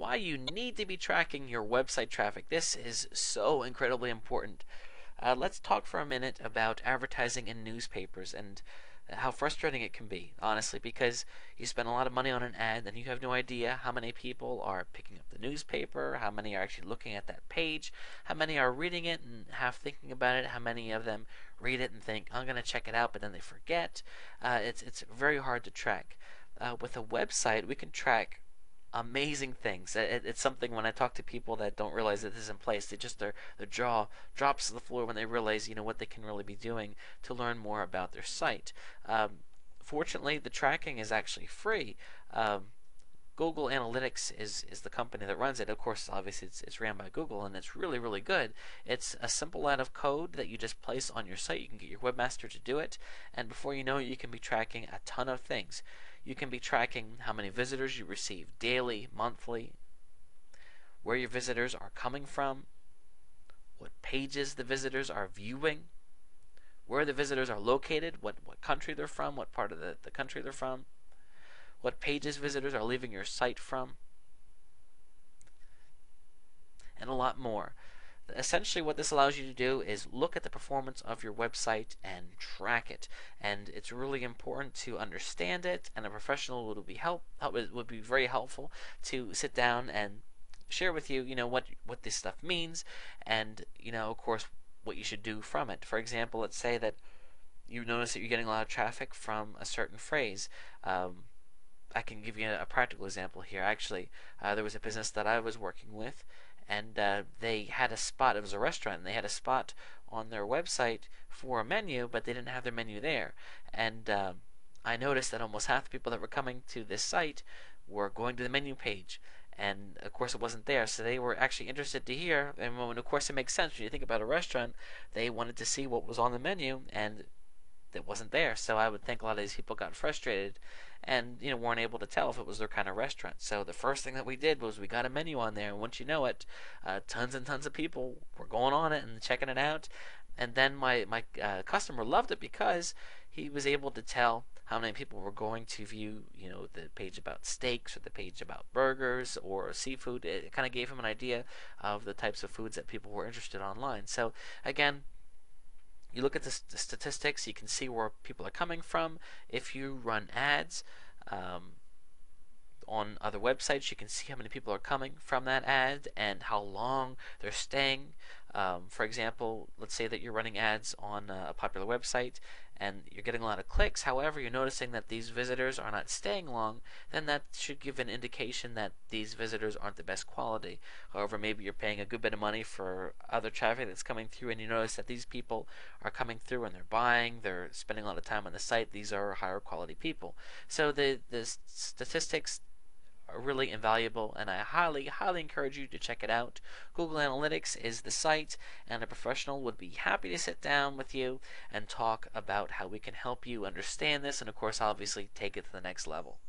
why you need to be tracking your website traffic. This is so incredibly important. Let's talk for a minute about advertising in newspapers and how frustrating it can be, honestly, because you spend a lot of money on an ad and you have no idea how many people are picking up the newspaper, how many are actually looking at that page, how many are reading it and half thinking about it, how many of them read it and think, I'm going to check it out, but then they forget. It's very hard to track. With a website, we can track amazing things. It's something when I talk to people that don't realize that this is in place, their jaw drops to the floor when they realize what they can really be doing to learn more about their site. Fortunately, the tracking is actually free. Google Analytics is the company that runs it. Of course, obviously, it's ran by Google, and it's really, really good. It's a simple line of code that you just place on your site. You can get your webmaster to do it, and before you know it, you can be tracking a ton of things. You can be tracking how many visitors you receive daily, monthly, where your visitors are coming from, what pages the visitors are viewing, where the visitors are located, what country they're from, what part of the country they're from, what pages visitors are leaving your site from, and a lot more. Essentially, what this allows you to do is look at the performance of your website and track it. And it's really important to understand it, and a professional would be very helpful to sit down and share with you, what this stuff means, and of course, what you should do from it. For example, let's say that you notice that you're getting a lot of traffic from a certain phrase. I can give you a practical example here. Actually, there was a business that I was working with, and they had a spot. It was a restaurant, and they had a spot on their website for a menu, but they didn't have their menu there. And I noticed that almost half the people that were coming to this site were going to the menu page, and of course it wasn't there. So they were actually interested to hear, and of course it makes sense when you think about a restaurant. They wanted to see what was on the menu, and it wasn't there. So I would think a lot of these people got frustrated and weren't able to tell if it was their kind of restaurant. So the first thing that we did was we got a menu on there, and once you know it, tons and tons of people were going on it and checking it out. And then my customer loved it because he was able to tell how many people were going to view the page about steaks or the page about burgers or seafood. It kind of gave him an idea of the types of foods that people were interested in online. So again, you look at the statistics, you can see where people are coming from. If you run ads on other websites, you can see how many people are coming from that ad and how long they're staying. For example, let's say that you're running ads on a popular website and you're getting a lot of clicks. However, you're noticing that these visitors are not staying long, then that should give an indication that these visitors aren't the best quality. However, maybe you're paying a good bit of money for other traffic that's coming through, and you notice that these people are coming through and they're buying, they're spending a lot of time on the site. These are higher quality people. So the statistics are really invaluable, and I highly encourage you to check it out. Google Analytics is the site, and a professional would be happy to sit down with you and talk about how we can help you understand this and, of course, obviously take it to the next level.